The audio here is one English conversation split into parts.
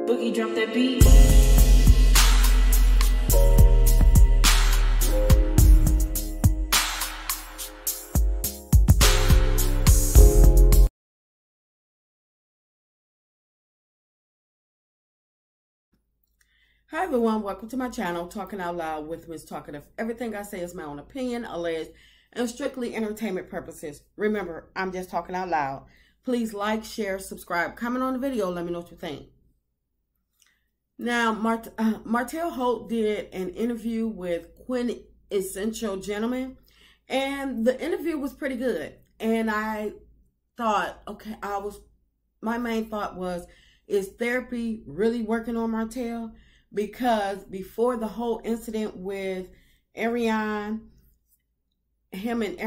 Boogie drop that beat. Hi everyone, welcome to my channel, Talking Out Loud with Ms. Talkative. Everything I say is my own opinion, alleged, and strictly entertainment purposes. Remember, I'm just talking out loud. Please like, share, subscribe, comment on the video, let me know what you think. Now, Martell Holt did an interview with Quintessential Gentleman, and the interview was pretty good. And I thought, okay, my main thought was, is therapy really working on Martell? Because before the whole incident with Ariane, him and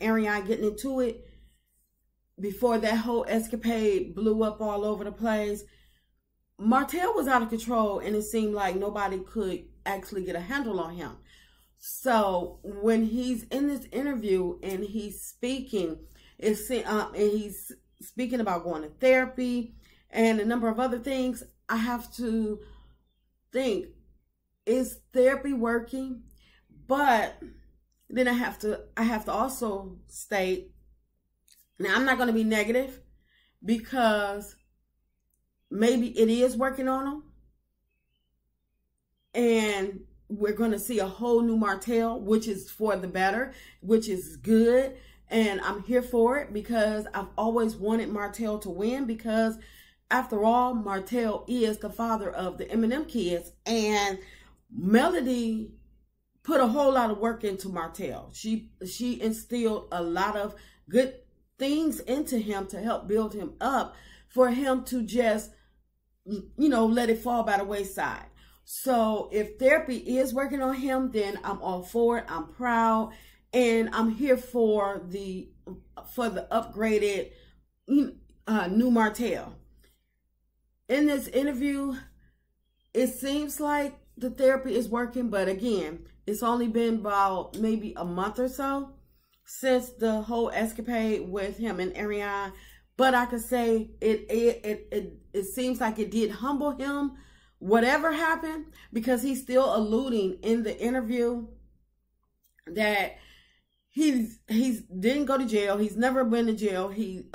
Ariane getting into it, before that whole escapade blew up all over the place, Martell was out of control, and it seemed like nobody could actually get a handle on him. So when he's in this interview and he's speaking, and he's speaking about going to therapy and a number of other things, I have to think, is therapy working? But then I have to also state, now I'm not going to be negative, because maybe it is working on him, and we're going to see a whole new Martell, which is for the better, which is good, and I'm here for it, because I've always wanted Martell to win, because after all, Martell is the father of the Eminem kids, and Melody put a whole lot of work into Martell. She instilled a lot of good things into him to help build him up, for him to just, you know, let it fall by the wayside. So if therapy is working on him, then I'm all for it. I'm proud, and I'm here for the upgraded new Martell. In this interview, it seems like the therapy is working, but again, it's only been about maybe a month or so since the whole escapade with him and Ariane. But I could say it seems like it did humble him, whatever happened, because he's still alluding in the interview that he's didn't go to jail. He's never been to jail. He's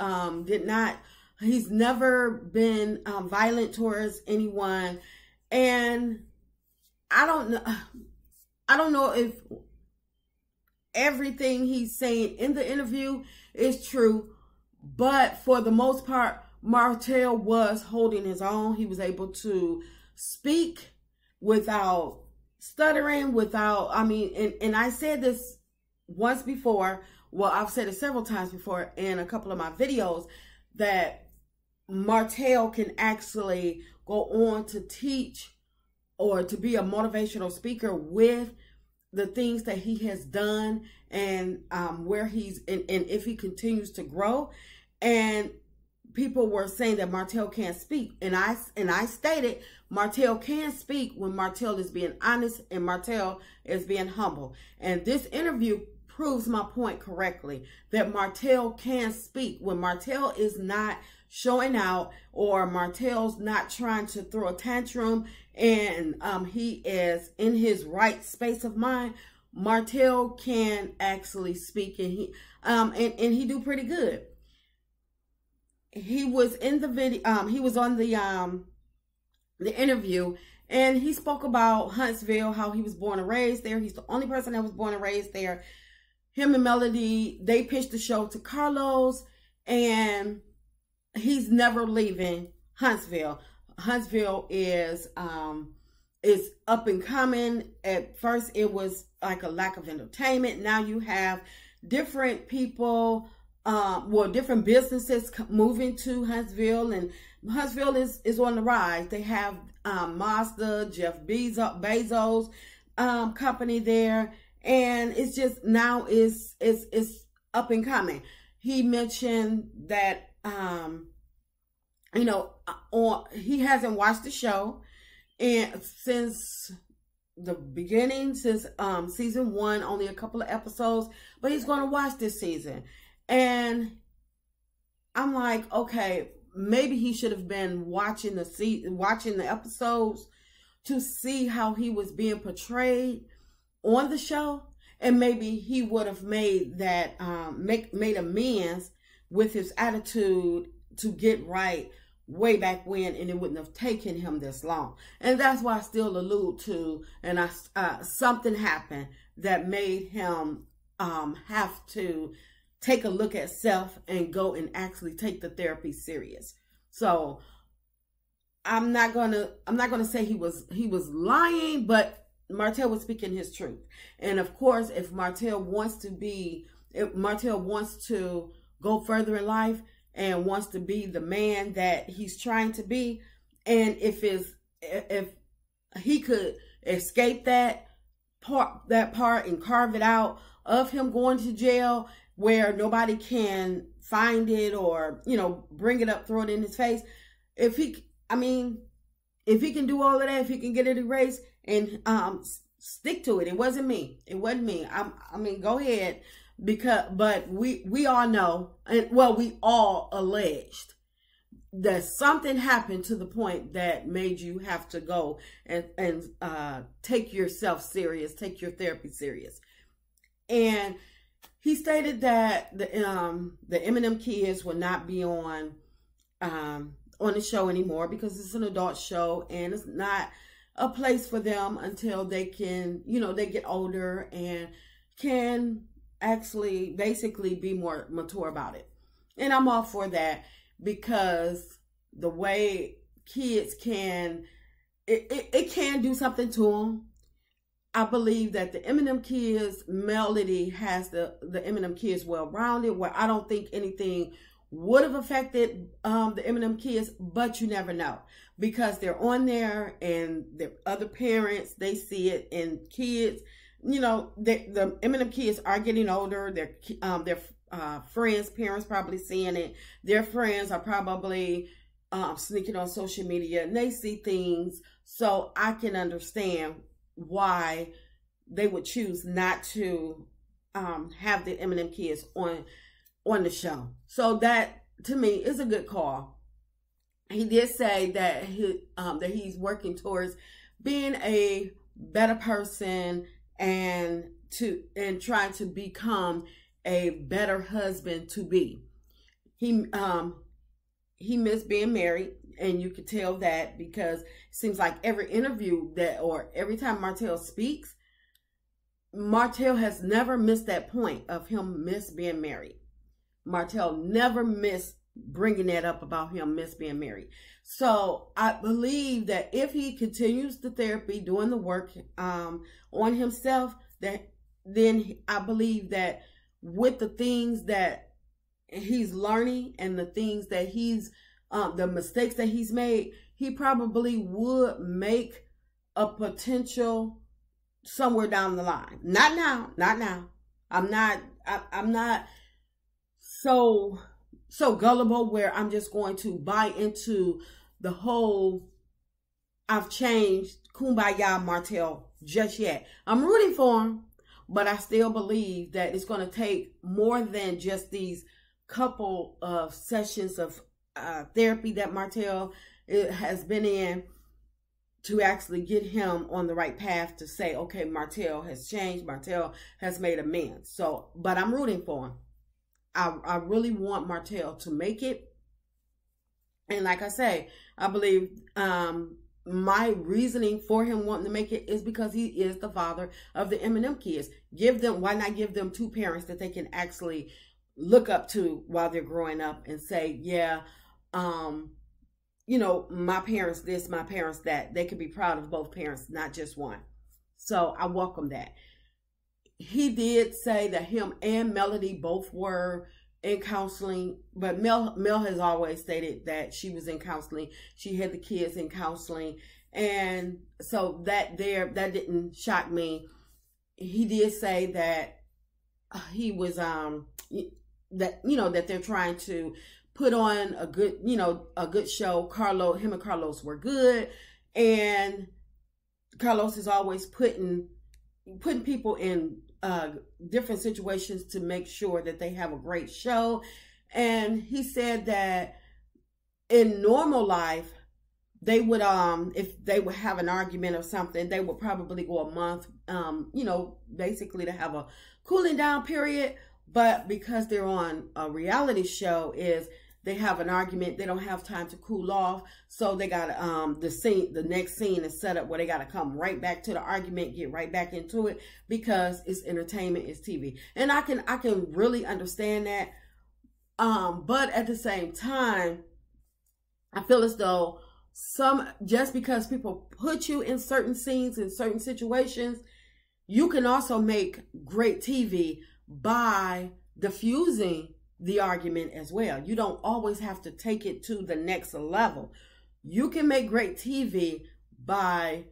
never been violent towards anyone. And I don't know if everything he's saying in the interview is true, but for the most part, Martell was holding his own. He was able to speak without stuttering, and I said this once before. Well, I've said it several times before in a couple of my videos, that Martell can actually go on to teach or to be a motivational speaker with the things that he has done, and where he's and if he continues to grow. And people were saying that Martell can't speak, and I stated Martell can speak when Martell is being honest and Martell is being humble. And this interview proves my point correctly, that Martell can speak when Martell is not showing out, or Martell's not trying to throw a tantrum, and he is in his right space of mind. Martell can actually speak, and he do pretty good. He was in the video. He was on the interview, and he spoke about Huntsville, how he was born and raised there. He's the only person that was born and raised there. Him and Melody, they pitched the show to Carlos, and he's never leaving Huntsville. Huntsville is up and coming. At first, it was like a lack of entertainment. Now you have different people, different businesses moving to Huntsville, and Huntsville is on the rise. They have Mazda, Jeff Bezos company there, and it's just now it's up and coming. He mentioned that he hasn't watched the show and since the beginning, since season 1, only a couple of episodes, but he's going to watch this season. And I'm like, okay, maybe he should have been watching the episodes to see how he was being portrayed on the show, and maybe he would have made that made amends with his attitude to get right way back when, and it wouldn't have taken him this long. And that's why I still allude to, and something happened that made him have to take a look at self and go and actually take the therapy serious. So I'm not gonna say he was lying, but Martell was speaking his truth. And of course, if Martell wants to go further in life and wants to be the man that he's trying to be, and if he could escape that part and carve it out of him going to jail where nobody can find it or, bring it up, throw it in his face. If he can do all of that, if he can get it erased and stick to it. It wasn't me. Go ahead. But we all know, we all alleged that something happened to the point that made you have to go and take yourself serious, take your therapy serious. And he stated that the Eminem kids will not be on the show anymore because it's an adult show and it's not a place for them until they can, they get older and can actually basically be more mature about it. And I'm all for that because the way kids can, it can do something to them. I believe that the Eminem Kids melody has the Eminem Kids well-rounded, where I don't think anything would have affected the Eminem Kids, but you never know because they're on there and the other parents, they see it, and kids, the Eminem Kids are getting older. Their friends, parents probably seeing it. Their friends are probably sneaking on social media and they see things. So I can understand why they would choose not to have the Eminem Kids on the show. So that to me is a good call. He did say that he's working towards being a better person and trying to become a better husband to be. He missed being married, and you could tell that because it seems like every interview or every time Martell speaks, Martell has never missed that point of him miss being married. Martell never missed bringing that up about him miss being married. So I believe that if he continues the therapy, doing the work on himself, then I believe that with the things that he's learning and the things that the mistakes that he's made, he probably would make a potential somewhere down the line. Not now. I'm not so gullible where I'm just going to buy into the whole I've changed kumbaya Martell just yet. I'm rooting for him, but I still believe that it's going to take more than just these couple of sessions of therapy that Martell has been in to actually get him on the right path to say, okay, Martell has changed. Martell has made amends. So, but I'm rooting for him. I really want Martell to make it. And like I say, I believe my reasoning for him wanting to make it is because he is the father of the Eminem Kids. Why not give them two parents that they can actually look up to while they're growing up and say, yeah, my parents this, my parents that. They could be proud of both parents, not just one. So I welcome that. He did say that him and Melody both were in counseling, but Mel has always stated that she was in counseling. She had the kids in counseling, and so that didn't shock me. He did say that he was that they're trying to put on a good show. Him and Carlos were good, and Carlos is always putting people in different situations to make sure that they have a great show. And he said that in normal life, they would if they would have an argument or something, they would probably go a month, basically to have a cooling down period. But because they're on a reality show, is they have an argument, they don't have time to cool off, so they got the next scene is set up where they got to come right back to the argument, get right back into it, because it's entertainment, it's TV. And I can really understand that, but at the same time, I feel as though just because people put you in certain scenes, in certain situations, you can also make great TV by diffusing the argument as well. You don't always have to take it to the next level. You can make great TV by,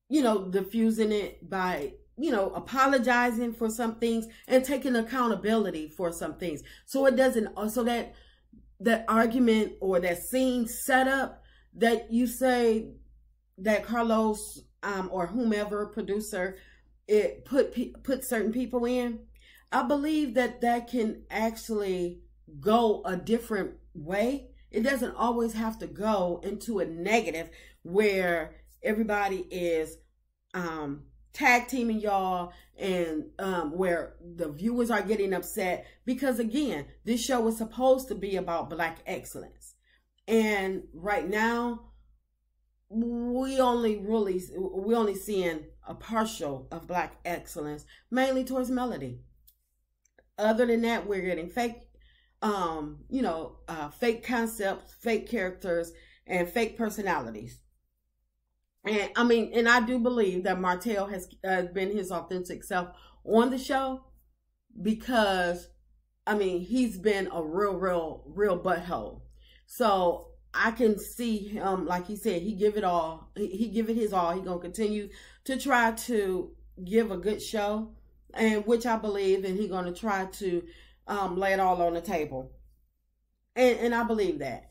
diffusing it, by, apologizing for some things and taking accountability for some things. So it doesn't, so that argument or that scene setup that you say that Carlos or whomever producer it put certain people in, I believe that can actually go a different way. It doesn't always have to go into a negative where everybody is tag teaming y'all and where the viewers are getting upset, because again, this show was supposed to be about Black excellence, and right now we only seeing a partial of Black excellence, mainly towards Melody. Other than that, we're getting fake fake concepts, fake characters, and fake personalities. And I do believe that Martell has been his authentic self on the show, because he's been a real butthole. So I can see him, like he said, he give it all. He give it his all. He gonna continue to try to give a good show, and which I believe, and he gonna try to lay it all on the table, and I believe that.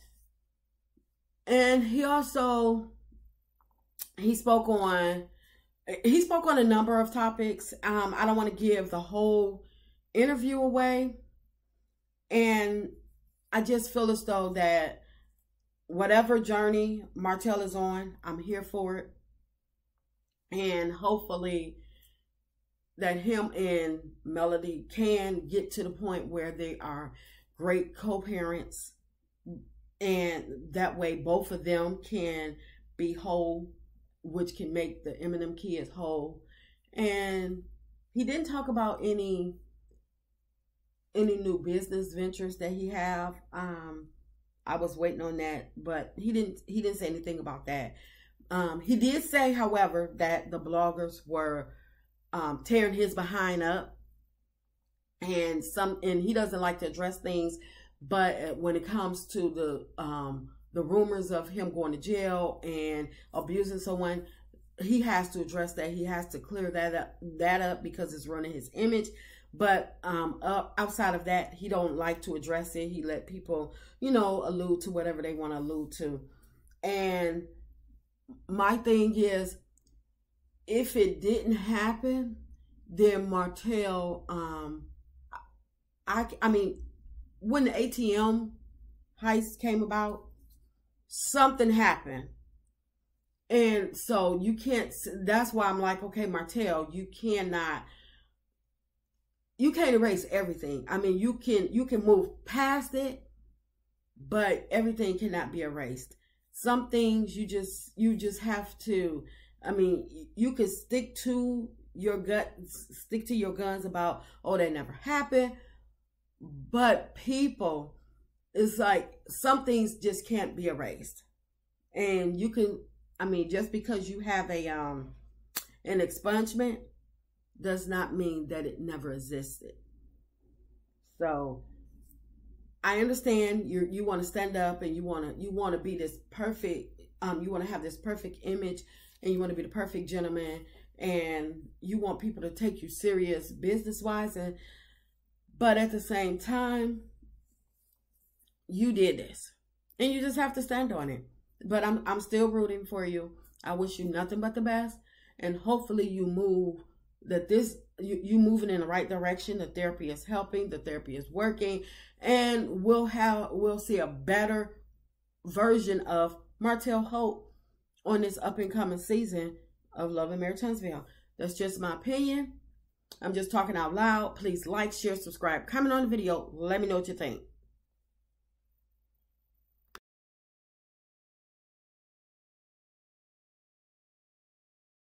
And he also spoke on a number of topics. I don't want to give the whole interview away, and I just feel as though that whatever journey Martell is on, I'm here for it, and hopefully that him and Melody can get to the point where they are great co-parents, and that way both of them can be whole, which can make the Eminem kids whole. And he didn't talk about any new business ventures that he have. I was waiting on that, but he didn't say anything about that. He did say, however, that the bloggers were tearing his behind up, and he doesn't like to address things, but when it comes to the rumors of him going to jail and abusing someone, he has to address that. He has to clear that up because it's ruining his image. But outside of that, he don't like to address it. He let people, allude to whatever they want to allude to. And my thing is, if it didn't happen, then Martell, when the ATM heist came about, something happened. And so you can't, that's why I'm like, okay, Martell, you can't erase everything. You can move past it, but everything cannot be erased. Some things you just have to, you can stick to your guns about, oh, that never happened. But people, it's like some things just can't be erased. And you can, just because you have an expungement does not mean that it never existed. So I understand you want to stand up and you want to be this perfect, you want to have this perfect image, and you want to be the perfect gentleman, and you want people to take you serious business-wise, but at the same time, you did this, and you just have to stand on it. But I'm still rooting for you. I wish you nothing but the best, and hopefully you move you moving in the right direction. The therapy is helping, the therapy is working, and we'll see a better version of Martell Holt on this up and coming season of Love and Marriage Huntsville. That's just my opinion. I'm just talking out loud. Please like, share, subscribe, comment on the video. Let me know what you think.